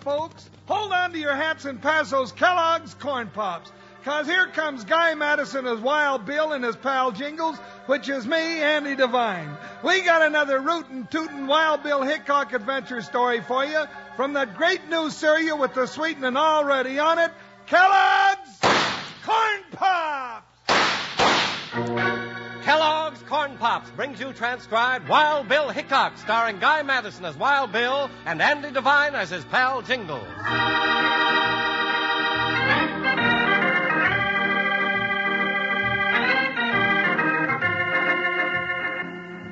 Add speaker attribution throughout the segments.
Speaker 1: folks. Hold on to your hats and pass those Kellogg's Corn Pops. 'Cause here comes Guy Madison as Wild Bill and his pal Jingles, which is me, Andy Devine. We got another rootin' tootin' Wild Bill Hickock adventure story for you from that great new cereal with the sweetening already on it, Kellogg's Corn Pops!
Speaker 2: Kellogg's Corn Pops brings you transcribed Wild Bill Hickock, starring Guy Madison as Wild Bill and Andy Devine as his pal Jingles.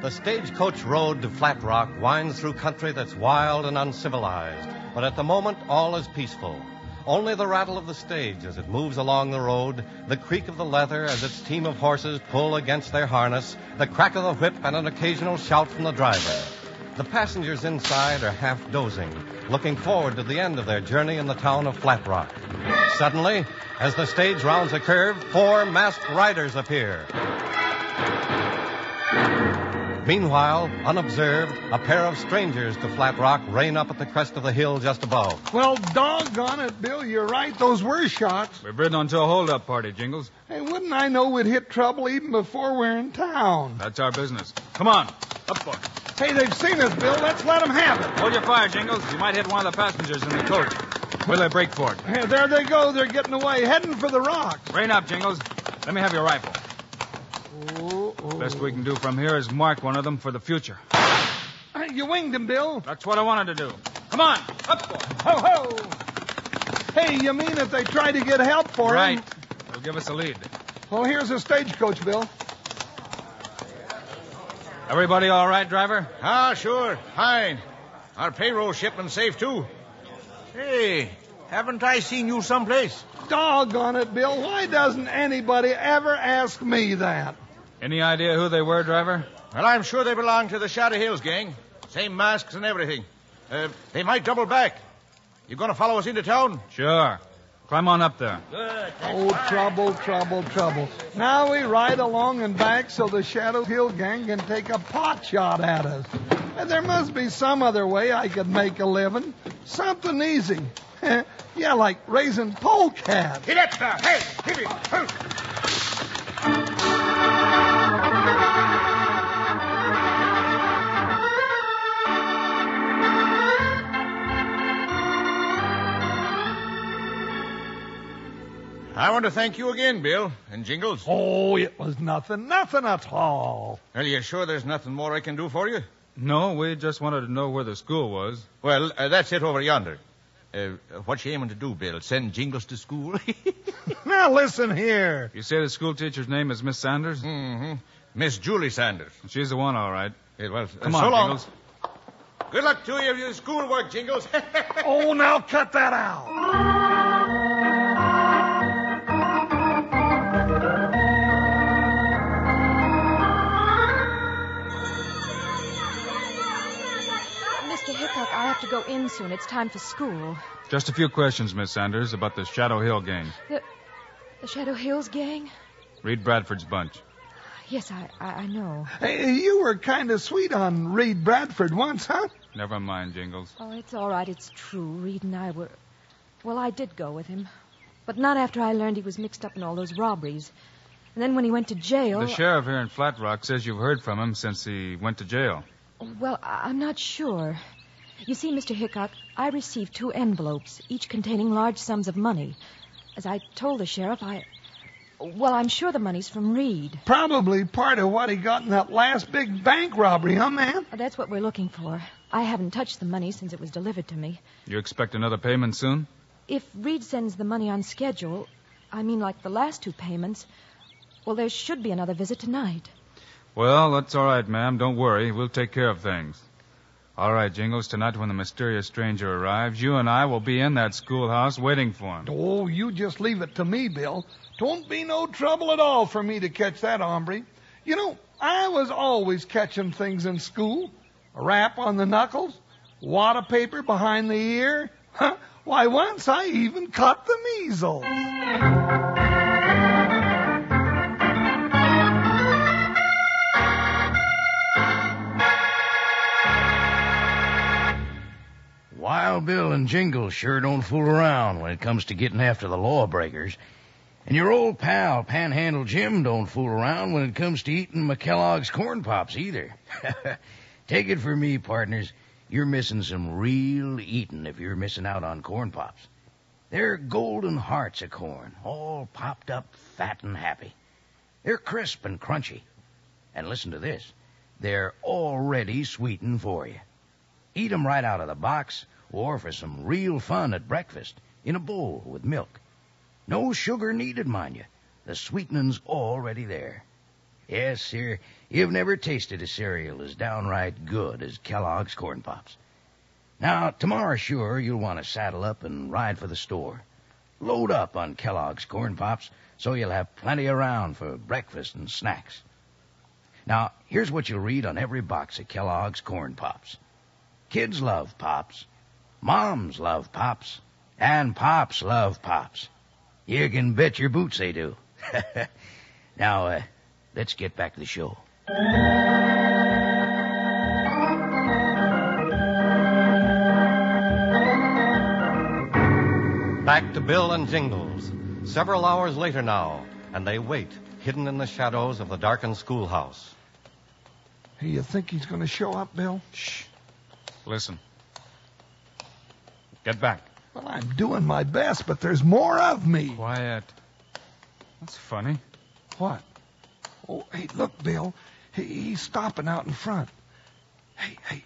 Speaker 2: The stagecoach road to Flat Rock winds through country that's wild and uncivilized, but at the moment all is peaceful. Only the rattle of the stage as it moves along the road, the creak of the leather as its team of horses pull against their harness, the crack of the whip and an occasional shout from the driver. The passengers inside are half dozing, looking forward to the end of their journey in the town of Flat Rock. Suddenly, as the stage rounds a curve, 4 masked riders appear. Meanwhile, unobserved, a pair of strangers to Flat Rock rein up at the crest of the hill just above.
Speaker 1: Well, doggone it, Bill, you're right. Those were shots.
Speaker 3: We've ridden onto a hold-up party, Jingles.
Speaker 1: Hey, wouldn't I know we'd hit trouble even before we're in town?
Speaker 3: That's our business. Come on, up for it.
Speaker 1: Hey, they've seen us, Bill. Let's let them have it.
Speaker 3: Hold your fire, Jingles. You might hit one of the passengers in the coach. Will they break for it?
Speaker 1: Hey, there they go. They're getting away, heading for the rocks.
Speaker 3: Rein up, Jingles. Let me have your rifle.
Speaker 1: Oh.
Speaker 3: Best we can do from here is mark one of them for the future.
Speaker 1: Hey, you winged him, Bill.
Speaker 3: That's what I wanted to do. Come on, up for it.
Speaker 1: Ho, ho. Hey, you mean if they try to get help for him?
Speaker 3: Right. They'll give us a lead.
Speaker 1: Well, here's a stagecoach, Bill.
Speaker 3: Everybody all right, driver?
Speaker 4: Sure. Fine. Our payroll shipment's safe, too. Hey, haven't I seen you someplace?
Speaker 1: Doggone it, Bill. Why doesn't anybody ever ask me that?
Speaker 3: Any idea who they were, driver?
Speaker 4: Well, I'm sure they belong to the Shadow Hills gang. Same masks and everything. They might double back. You going to follow us into town?
Speaker 3: Sure. Climb on up there.
Speaker 4: Good.
Speaker 1: Oh, trouble. Now we ride along and back so the Shadow Hill gang can take a pot shot at us. And there must be some other way I could make a living. Something easy. Yeah, like raising polecats.
Speaker 4: Hit it now. Hey, hit it. I want to thank you again, Bill and Jingles.
Speaker 1: Oh, it was nothing at all.
Speaker 4: Are you sure there's nothing more I can do for you?
Speaker 3: No, we just wanted to know where the school was.
Speaker 4: Well, that's it over yonder. What you aiming to do, Bill? Send Jingles to school?
Speaker 1: Now, listen here.
Speaker 3: You say the school teacher's name is Miss Sanders?
Speaker 4: Mm-hmm. Miss Julie Sanders.
Speaker 3: She's the one, all right.
Speaker 4: Yeah, well,
Speaker 3: Come
Speaker 4: so
Speaker 3: on,
Speaker 4: long.
Speaker 3: Jingles.
Speaker 4: Good luck to you with your schoolwork, Jingles.
Speaker 1: Oh, now cut that out.
Speaker 5: Mr. Hickock, I have to go in soon. It's time for school.
Speaker 3: Just a few questions, Miss Sanders, about the Shadow Hill gang.
Speaker 5: The Shadow Hills gang?
Speaker 3: Reed Bradford's bunch.
Speaker 5: Yes, I know.
Speaker 1: Hey, you were kind of sweet on Reed Bradford once, huh?
Speaker 3: Never mind, Jingles.
Speaker 5: Oh, it's all right. It's true. Reed and I were... Well, I did go with him. But not after I learned he was mixed up in all those robberies. And then when he went to jail...
Speaker 3: The sheriff here in Flat Rock says you've heard from him since he went to jail.
Speaker 5: Well, I'm not sure. You see, Mr. Hickock, I received 2 envelopes, each containing large sums of money. As I told the sheriff, Well, I'm sure the money's from Reed.
Speaker 1: Probably part of what he got in that last big bank robbery, huh, ma'am?
Speaker 5: That's what we're looking for. I haven't touched the money since it was delivered to me.
Speaker 3: You expect another payment soon?
Speaker 5: If Reed sends the money on schedule, I mean like the last 2 payments, well, there should be another visit tonight.
Speaker 3: Well, that's all right, ma'am. Don't worry. We'll take care of things. All right, Jingles, tonight when the mysterious stranger arrives, you and I will be in that schoolhouse waiting for him.
Speaker 1: Oh, you just leave it to me, Bill. 'Twon't be no trouble at all for me to catch that hombre. You know, I was always catching things in school. A rap on the knuckles, wad of paper behind the ear. Huh? Why, once I even caught the measles.
Speaker 4: Wild
Speaker 6: Wild Bill and Jingles sure don't fool around when it comes to getting after the lawbreakers. And your old pal, Panhandle Jim, don't fool around when it comes to eating McKellogg's corn pops either. Take it from me, partners, you're missing some real eating if you're missing out on corn pops. They're golden hearts of corn, all popped up, fat and happy. They're crisp and crunchy. And listen to this, they're already sweetened for you. Eat 'em right out of the box, or for some real fun at breakfast, in a bowl with milk. No sugar needed, mind you. The sweetening's already there. Yes, sir, you've never tasted a cereal as downright good as Kellogg's Corn Pops. Now, tomorrow, sure, you'll want to saddle up and ride for the store. Load up on Kellogg's Corn Pops so you'll have plenty around for breakfast and snacks. Now, here's what you'll read on every box of Kellogg's Corn Pops. Kids love Pops, moms love Pops, and Pops love Pops. You can bet your boots they do. Now, let's get back to the show.
Speaker 2: Back to Bill and Jingles. Several hours later now, and they wait, hidden in the shadows of the darkened schoolhouse.
Speaker 1: Hey, you think he's going to show up, Bill?
Speaker 3: Shh. Listen. Get back.
Speaker 1: Well, I'm doing my best, but there's more of me.
Speaker 3: Quiet. That's funny.
Speaker 1: What? Oh, hey, look, Bill. He's stopping out in front. Hey,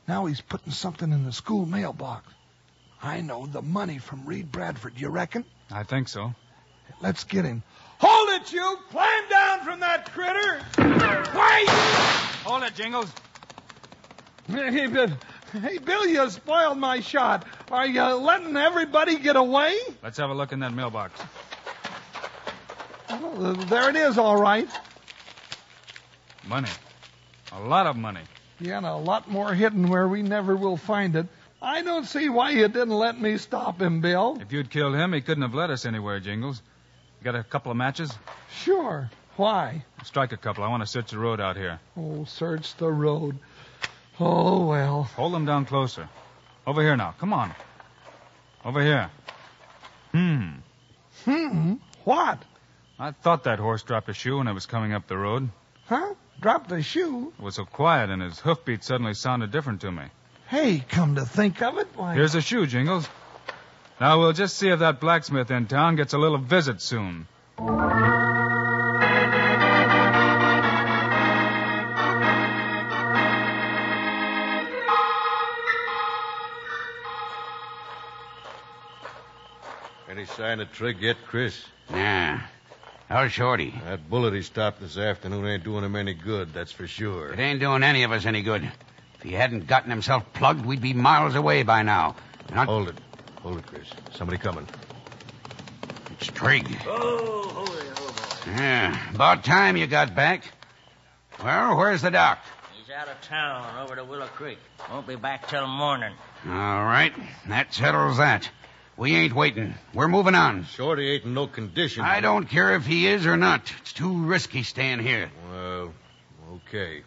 Speaker 1: now he's putting something in the school mailbox. I know, the money from Reed Bradford, you reckon?
Speaker 3: I think so.
Speaker 1: Let's get him. Hold it, you! Climb down from that critter! Why?
Speaker 3: Hold it, Jingles.
Speaker 1: Hey, Bill, you spoiled my shot. Are you letting everybody get away?
Speaker 3: Let's have a look in that mailbox.
Speaker 1: Oh, there it is, all right.
Speaker 3: Money. A lot of money.
Speaker 1: Yeah, and a lot more hidden where we never will find it. I don't see why you didn't let me stop him, Bill.
Speaker 3: If you'd killed him, he couldn't have led us anywhere, Jingles. You got a couple of matches?
Speaker 1: Sure. Why?
Speaker 3: Strike a couple. I want to search the road out here.
Speaker 1: Oh, search the road. Oh, well.
Speaker 3: Hold them down closer. Over here now. Come on. Over here.
Speaker 1: What?
Speaker 3: I thought that horse dropped a shoe when it was coming up the road.
Speaker 1: Huh? Dropped a shoe?
Speaker 3: It was so quiet, and his hoofbeat suddenly sounded different to me.
Speaker 1: Hey, come to think of it, why...
Speaker 3: Here's a shoe, Jingles. Now we'll just see if that blacksmith in town gets a little visit soon.
Speaker 4: Any sign of Trigg yet, Chris?
Speaker 7: Nah. How's Shorty?
Speaker 4: That bullet he stopped this afternoon ain't doing him any good, that's for sure.
Speaker 7: It ain't doing any of us any good. If he hadn't gotten himself plugged, we'd be miles away by now.
Speaker 4: Hold it, Chris. Somebody coming.
Speaker 7: It's Trigg.
Speaker 8: Oh, hold it.
Speaker 7: Yeah, about time you got back. Well, where's the doc?
Speaker 8: He's out of town, over to Willow Creek. Won't be back till morning.
Speaker 7: All right, that settles that. We ain't waiting. We're moving on.
Speaker 4: Shorty ain't in no condition.
Speaker 7: I don't care if he is or not. It's too risky staying here.
Speaker 4: Well, okay.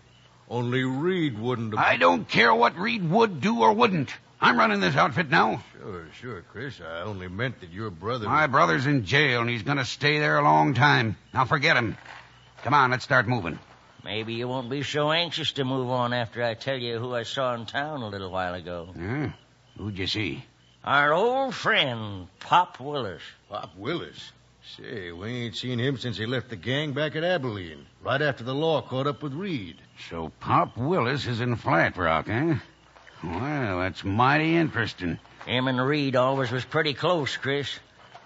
Speaker 4: Only Reed wouldn't have...
Speaker 7: I don't care what Reed would do or wouldn't. I'm running this outfit now.
Speaker 4: Sure, Chris. I only meant that your brother...
Speaker 7: My brother's in jail, and he's going to stay there a long time. Now forget him. Come on, let's start moving.
Speaker 8: Maybe you won't be so anxious to move on after I tell you who I saw in town a little while ago.
Speaker 7: Huh? Who'd you see?
Speaker 8: Our old friend, Pop Willis.
Speaker 4: Pop Willis? Say, we ain't seen him since he left the gang back at Abilene, right after the law caught up with Reed.
Speaker 7: So Pop Willis is in Flat Rock, eh? Well, that's mighty interesting.
Speaker 8: Him and Reed always was pretty close, Chris.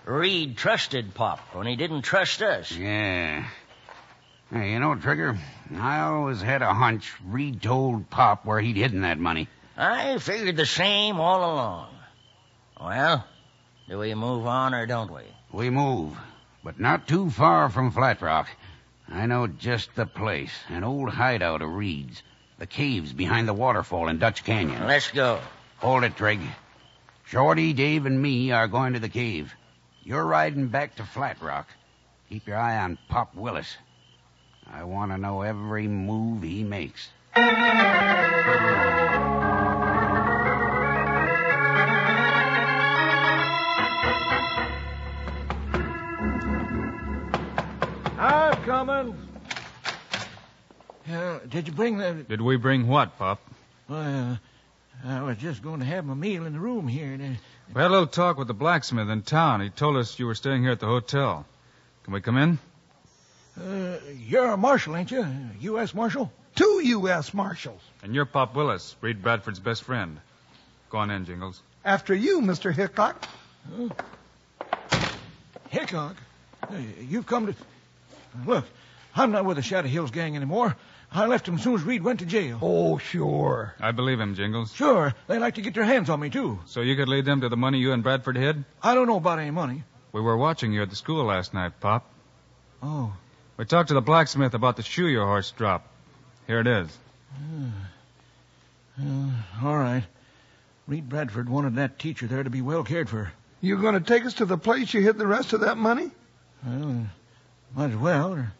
Speaker 8: Reed trusted Pop when he didn't trust us.
Speaker 7: Yeah. Hey, you know, Trigger, I always had a hunch Reed told Pop where he'd hidden that money.
Speaker 8: I figured the same all along. Well, do we move on or don't we?
Speaker 7: We move, but not too far from Flat Rock. I know just the place, an old hideout of Reed's. The caves behind the waterfall in Dutch Canyon.
Speaker 8: Let's go.
Speaker 7: Hold it, Trigg. Shorty, Dave, and me are going to the cave. You're riding back to Flat Rock. Keep your eye on Pop Willis. I want to know every move he makes.
Speaker 4: coming. Did you bring the...
Speaker 3: Did we bring what, Pop?
Speaker 4: I was just going to have my meal in the room here.
Speaker 3: We had a little talk with the blacksmith in town. He told us you were staying here at the hotel. Can we come in?
Speaker 4: You're a marshal, ain't you? U.S. Marshal?
Speaker 1: 2 U.S. Marshals.
Speaker 3: And you're Pop Willis, Reed Bradford's best friend. Go on in, Jingles.
Speaker 1: After you, Mr. Hickock.
Speaker 4: Hickock? You've come to... Look, I'm not with the Shadow Hills gang anymore. I left them as soon as Reed went to jail.
Speaker 1: Oh, sure.
Speaker 3: I believe him, Jingles.
Speaker 4: Sure. They like to get their hands on me, too.
Speaker 3: So you could lead them to the money you and Bradford hid?
Speaker 4: I don't know about any money.
Speaker 3: We were watching you at the school last night, Pop.
Speaker 4: Oh.
Speaker 3: We talked to the blacksmith about the shoe your horse dropped. Here it is.
Speaker 4: All right. Reed Bradford wanted that teacher there to be well cared for.
Speaker 1: You going to take us to the place you hid the rest of that money?
Speaker 4: Well, might as well, or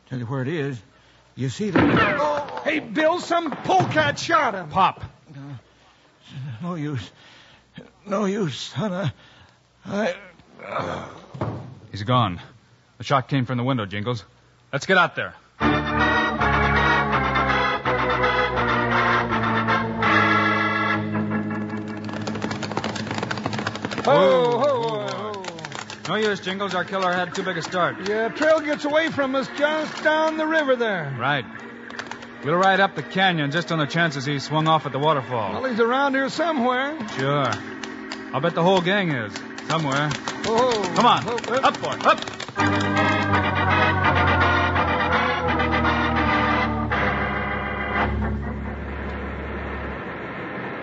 Speaker 4: tell you where it is. You see that...
Speaker 1: Oh, hey, Bill, some polecat shot him.
Speaker 3: Pop.
Speaker 4: No use. No use, son.
Speaker 3: He's gone. The shot came from the window, Jingles. Let's get out there.
Speaker 1: Ho, ho, ho.
Speaker 3: No use, Jingles. Our killer had too big a start.
Speaker 1: Yeah, trail gets away from us just down the river there.
Speaker 3: Right. We'll ride up the canyon just on the chances he swung off at the waterfall.
Speaker 1: Well, he's around here somewhere.
Speaker 3: Sure. I'll bet the whole gang is. Somewhere.
Speaker 1: Oh,
Speaker 3: Come on.
Speaker 1: oh, oh.
Speaker 3: Up, boy. Up.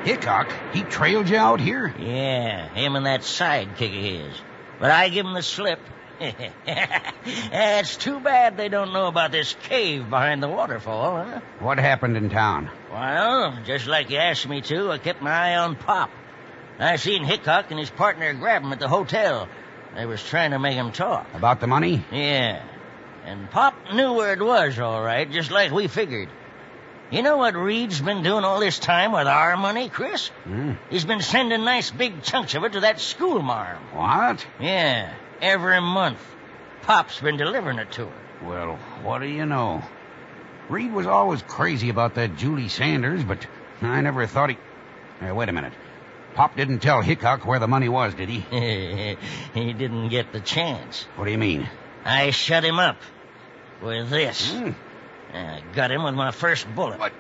Speaker 7: Hickock, he trailed you out here?
Speaker 8: Yeah, him and that sidekick of his. But I give him the slip. It's too bad they don't know about this cave behind the waterfall, huh?
Speaker 7: What happened in town?
Speaker 8: Well, just like you asked me to, I kept my eye on Pop. I seen Hickock and his partner grab him at the hotel. They was trying to make him talk.
Speaker 7: About the money?
Speaker 8: Yeah. And Pop knew where it was, all right, just like we figured. You know what Reed's been doing all this time with our money, Chris? He's been sending nice big chunks of it to that schoolmarm.
Speaker 7: What?
Speaker 8: Yeah, every month. Pop's been delivering it to her.
Speaker 7: Well, what do you know? Reed was always crazy about that Julie Sanders, but I never thought he... Hey, wait a minute. Pop didn't tell Hickock where the money was, did he?
Speaker 8: He didn't get the chance.
Speaker 7: What do you mean?
Speaker 8: I shut him up with this. I got him with my first bullet.
Speaker 7: What?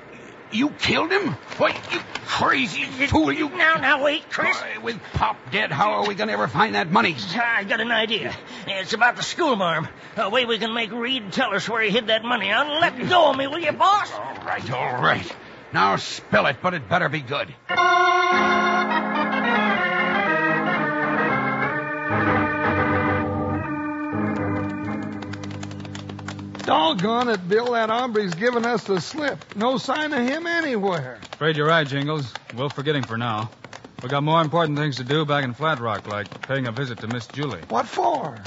Speaker 7: You killed him? What, you crazy fool, you...
Speaker 8: Now, wait, Chris.
Speaker 7: With Pop dead, how are we going to ever find that money?
Speaker 8: I got an idea. It's about the schoolmarm. A way we can make Reed tell us where he hid that money. Now, let go of me, will you, boss?
Speaker 7: All right. Now spill it, but it better be good.
Speaker 1: Doggone it, Bill, that hombre's given us the slip. No sign of him anywhere.
Speaker 3: Afraid you're right, Jingles. We'll forget him for now. We got more important things to do back in Flat Rock, like paying a visit to Miss Julie.
Speaker 1: What for?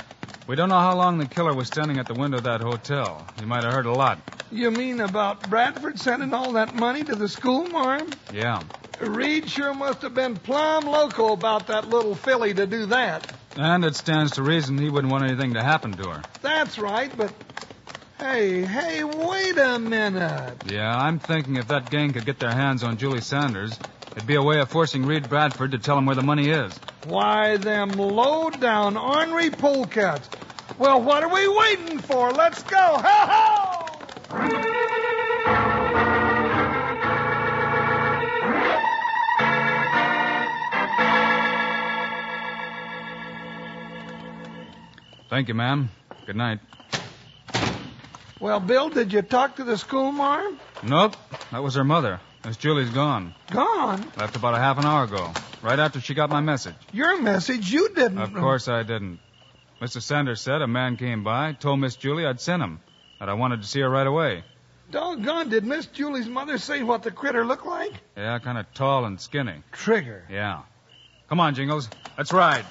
Speaker 3: We don't know how long the killer was standing at the window of that hotel. He might have heard a lot.
Speaker 1: You mean about Bradford sending all that money to the schoolmarm?
Speaker 3: Yeah.
Speaker 1: Reed sure must have been plumb loco about that little filly to do that.
Speaker 3: And it stands to reason he wouldn't want anything to happen to her.
Speaker 1: That's right, but... Hey, wait a minute.
Speaker 3: Yeah, I'm thinking if that gang could get their hands on Julie Sanders, it'd be a way of forcing Reed Bradford to tell him where the money is.
Speaker 1: Why, them low-down, ornery polecats. Well, what are we waiting for? Let's go. Ho-ho!
Speaker 3: Thank you, ma'am. Good night.
Speaker 1: Well, Bill, did you talk to the schoolmarm?
Speaker 3: Nope. That was her mother. Miss Julie's gone.
Speaker 1: Gone?
Speaker 3: Left about a half an hour ago. Right after she got my message.
Speaker 1: Your message? You didn't.
Speaker 3: Of course I didn't. Mr. Sanders said a man came by, told Miss Julie I'd sent him, that I wanted to see her right away.
Speaker 1: Doggone, did Miss Julie's mother say what the critter looked like?
Speaker 3: Yeah, kind of tall and skinny.
Speaker 1: Trigger.
Speaker 3: Yeah. Come on, Jingles. Let's ride.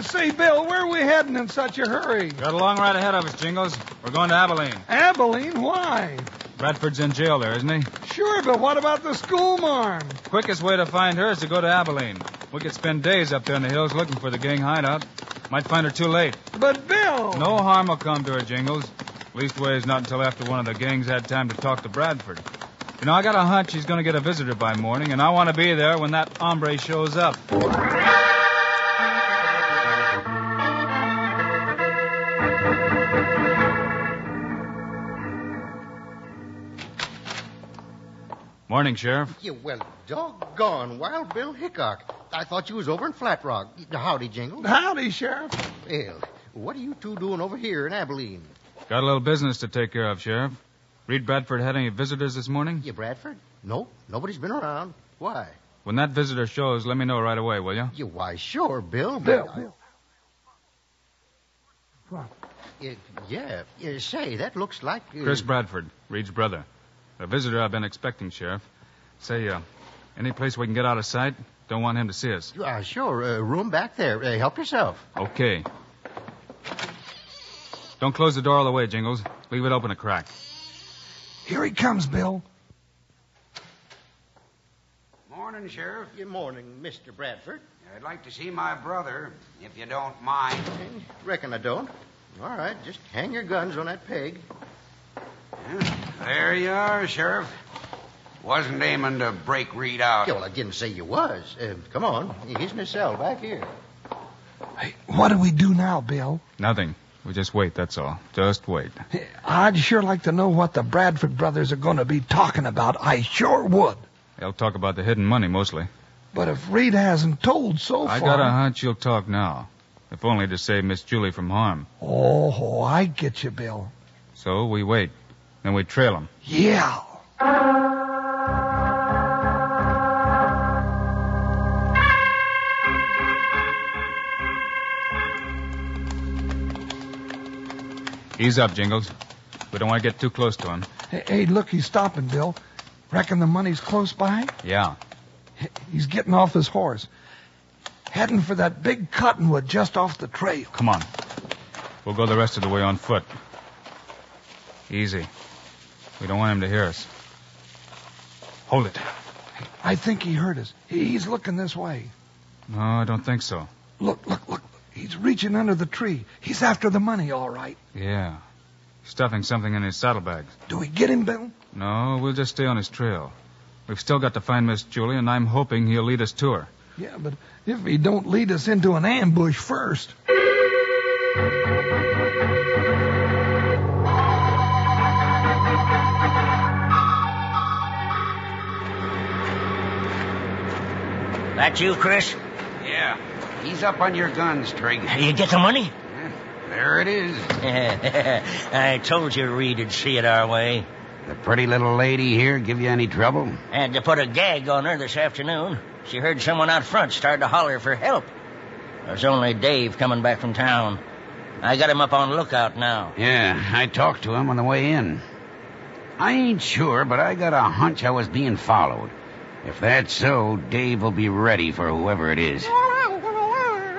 Speaker 1: Say, Bill, where are we heading in such a hurry?
Speaker 3: Got a long ride ahead of us, Jingles. We're going to Abilene.
Speaker 1: Abilene? Why?
Speaker 3: Bradford's in jail there, isn't he?
Speaker 1: Sure, but what about the schoolmarm?
Speaker 3: Quickest way to find her is to go to Abilene. We could spend days up there in the hills looking for the gang hideout. Might find her too late.
Speaker 1: But, Bill...
Speaker 3: No harm will come to her, Jingles. Leastways, not until after one of the gangs had time to talk to Bradford. You know, I got a hunch he's going to get a visitor by morning, and I want to be there when that hombre shows up. Morning, Sheriff.
Speaker 9: Yeah, well, doggone, Wild Bill Hickock. I thought you was over in Flat Rock. Howdy, Jingles.
Speaker 1: Howdy, Sheriff.
Speaker 9: Well, what are you two doing over here in Abilene?
Speaker 3: Got a little business to take care of, Sheriff. Reed Bradford had any visitors this morning?
Speaker 9: Yeah, Bradford? Nope, nobody's been around. Why?
Speaker 3: When that visitor shows, let me know right away, will you?
Speaker 9: Yeah, why, sure, Bill.
Speaker 1: Bill.
Speaker 9: Yeah, say, that looks like...
Speaker 3: Chris Bradford, Reed's brother. The visitor I've been expecting, Sheriff. Say, any place we can get out of sight? Don't want him to see us.
Speaker 9: Sure, room back there. Help yourself.
Speaker 3: Okay. Don't close the door all the way, Jingles. Leave it open a crack.
Speaker 1: Here he comes, Bill.
Speaker 7: Morning, Sheriff.
Speaker 9: Good morning, Mr. Bradford.
Speaker 7: I'd like to see my brother, if you don't mind.
Speaker 9: Reckon I don't. All right, just hang your guns on that peg.
Speaker 7: There you are, Sheriff. Wasn't aiming to break Reed out.
Speaker 9: Yeah, well, I didn't say you was. Come on. He's in his cell back here.
Speaker 1: Hey, what do we do now, Bill?
Speaker 3: Nothing. We just wait, that's all. Just wait.
Speaker 1: I'd sure like to know what the Bradford brothers are going to be talking about. I sure would.
Speaker 3: They'll talk about the hidden money, mostly.
Speaker 1: But if Reed hasn't told so far...
Speaker 3: I got a hunch you'll talk now. If only to save Miss Julie from harm.
Speaker 1: Oh, I get you, Bill.
Speaker 3: So we wait. Then we trail him.
Speaker 1: Yeah.
Speaker 3: Ease up, Jingles. We don't want to get too close to him.
Speaker 1: Hey, look, he's stopping, Bill. Reckon the money's close by?
Speaker 3: Yeah.
Speaker 1: He's getting off his horse. Heading for that big cottonwood just off the trail.
Speaker 3: Come on. We'll go the rest of the way on foot. Easy. We don't want him to hear us. Hold it.
Speaker 1: I think he heard us. He's looking this way.
Speaker 3: No, I don't think so.
Speaker 1: Look. He's reaching under the tree. He's after the money, all right.
Speaker 3: Yeah. Stuffing something in his saddlebags.
Speaker 1: Do we get him, Bill?
Speaker 3: No, we'll just stay on his trail. We've still got to find Miss Julie, and I'm hoping he'll lead us to her.
Speaker 1: Yeah, but if he don't lead us into an ambush first...
Speaker 8: That you, Chris?
Speaker 7: Yeah. Ease up on your guns, Trig.
Speaker 8: You get the money?
Speaker 7: Yeah, there it is.
Speaker 8: I told you Reed'd see it our way.
Speaker 7: The pretty little lady here give you any trouble?
Speaker 8: Had to put a gag on her this afternoon. She heard someone out front start to holler for help. There's only Dave coming back from town. I got him up on lookout now.
Speaker 7: Yeah, I talked to him on the way in. I ain't sure, but I got a hunch I was being followed. If that's so, Dave will be ready for whoever it is.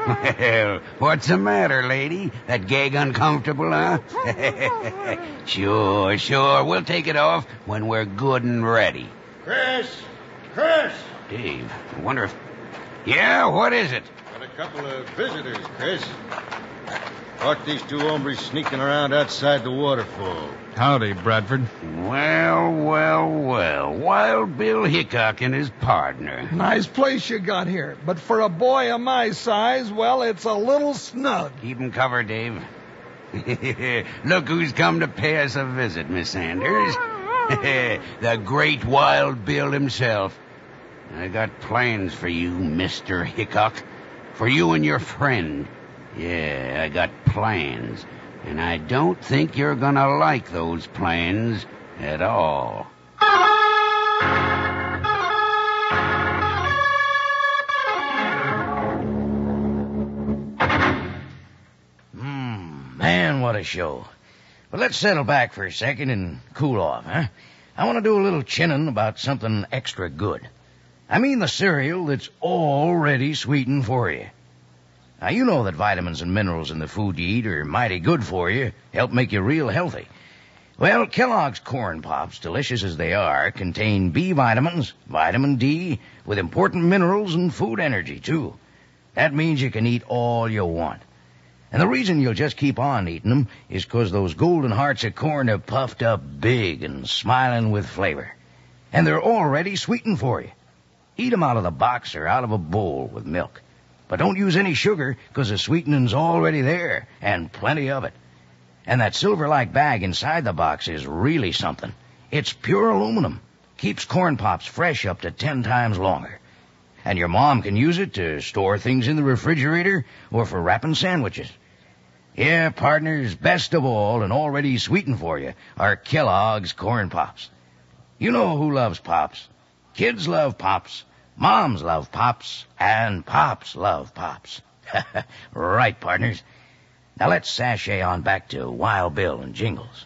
Speaker 7: Well, what's the matter, lady? That gag uncomfortable, huh? Sure. We'll take it off when we're good and ready.
Speaker 4: Chris!
Speaker 7: Dave, I wonder if... Yeah, what is it?
Speaker 4: Got a couple of visitors, Chris. Caught these two hombres sneaking around outside the waterfall.
Speaker 3: Howdy, Bradford.
Speaker 7: Well. Wild Bill Hickock and his partner.
Speaker 1: Nice place you got here. But for a boy of my size, well, it's a little snug.
Speaker 7: Keep 'em covered, Dave. Look who's come to pay us a visit, Miss Sanders. The great Wild Bill himself. I got plans for you, Mr. Hickock. For you and your friend. Yeah, I got plans. And I don't think you're gonna like those plans at all.
Speaker 6: Man, what a show. But let's settle back for a second and cool off, huh? I want to do a little chinning about something extra good. I mean the cereal that's already sweetened for you. Now, you know that vitamins and minerals in the food you eat are mighty good for you, help make you real healthy. Well, Kellogg's Corn Pops, delicious as they are, contain B vitamins, vitamin D, with important minerals and food energy, too. That means you can eat all you want. And the reason you'll just keep on eating them is 'cause those golden hearts of corn are puffed up big and smiling with flavor. And they're already sweetened for you. Eat 'em out of the box or out of a bowl with milk. But don't use any sugar 'cause the sweetening's already there, and plenty of it. And that silver-like bag inside the box is really something. It's pure aluminum. Keeps corn pops fresh up to 10 times longer. And your mom can use it to store things in the refrigerator or for wrapping sandwiches. Yeah, partners, best of all and already sweetened for you are Kellogg's Corn Pops. You know who loves Pops. Kids love Pops, moms love Pops, and Pops love Pops. Right, partners. Now let's sashay on back to Wild Bill and Jingles.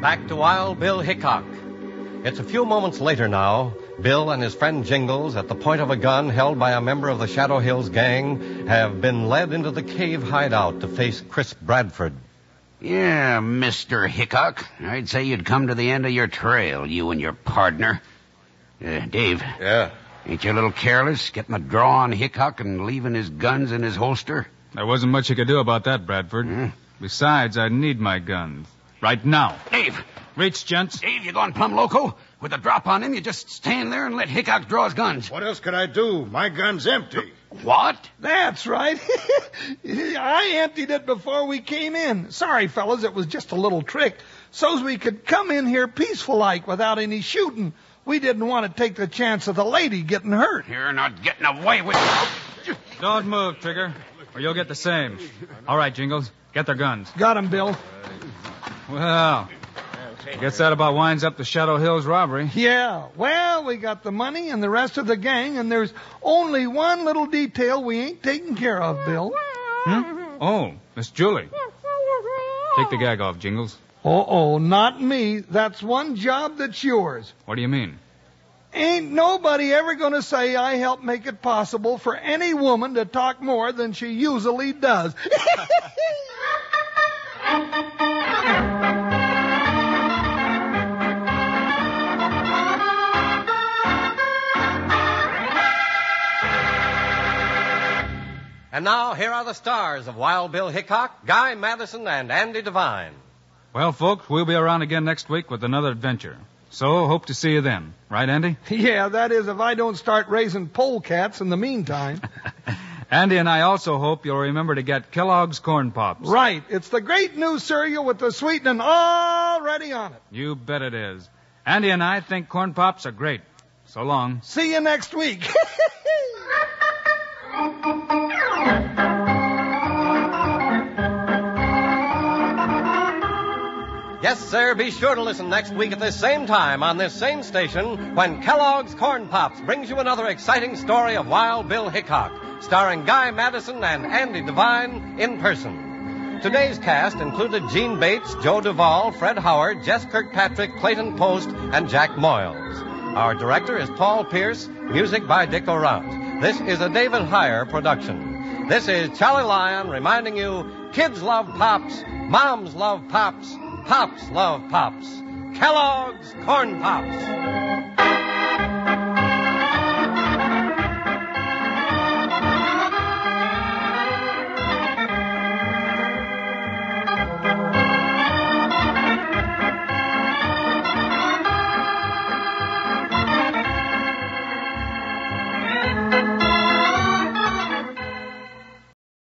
Speaker 2: Back to Wild Bill Hickock. It's a few moments later now. Bill and his friend Jingles, at the point of a gun held by a member of the Shadow Hills gang, have been led into the cave hideout to face Chris Bradford.
Speaker 7: Yeah, Mr. Hickock. I'd say you'd come to the end of your trail, you and your partner. Dave.
Speaker 4: Yeah?
Speaker 7: Ain't you a little careless, getting a draw on Hickock and leaving his guns in his holster?
Speaker 3: There wasn't much you could do about that, Bradford. Besides, I need my guns. Right now.
Speaker 7: Dave!
Speaker 3: Reach, gents.
Speaker 7: Dave, you gone plumb loco? With a drop on him, you just stand there and let Hickock draw his guns.
Speaker 4: What else could I do? My gun's empty.
Speaker 7: What?
Speaker 1: That's right. I emptied it before we came in. Sorry, fellas, it was just a little trick. So's we could come in here peaceful-like without any shooting. We didn't want to take the chance of the lady getting hurt.
Speaker 7: You're not getting away with it.
Speaker 3: Don't move, Trigger, or you'll get the same. All right, Jingles, get their guns.
Speaker 1: Got 'em, Bill.
Speaker 3: Well, guess that about winds up the Shadow Hills robbery.
Speaker 1: Yeah, well, we got the money and the rest of the gang, and there's only one little detail we ain't taken care of, Bill.
Speaker 3: Oh, Miss Julie. Take the gag off, Jingles.
Speaker 1: Oh, not me. That's one job that's yours.
Speaker 3: What do you mean?
Speaker 1: Ain't nobody ever going to say I helped make it possible for any woman to talk more than she usually does.
Speaker 2: And now, here are the stars of Wild Bill Hickock, Guy Madison, and Andy Devine.
Speaker 3: Well, folks, we'll be around again next week with another adventure. So, hope to see you then. Right, Andy?
Speaker 1: Yeah, that is if I don't start raising polecats in the meantime.
Speaker 3: Andy and I also hope you'll remember to get Kellogg's Corn Pops.
Speaker 1: Right. It's the great new cereal with the sweetening already on it.
Speaker 3: You bet it is. Andy and I think Corn Pops are great. So long.
Speaker 1: See you next week.
Speaker 2: Yes, sir, be sure to listen next week at this same time on this same station when Kellogg's Corn Pops brings you another exciting story of Wild Bill Hickock, starring Guy Madison and Andy Devine in person. Today's cast included Gene Bates, Joe Duvall, Fred Howard, Jess Kirkpatrick, Clayton Post, and Jack Moyles. Our director is Paul Pierce, music by Dick O'Rout. This is a David Heyer production. This is Charlie Lyon reminding you, kids love Pops, moms love Pops, Pops love Pops. Kellogg's Corn Pops.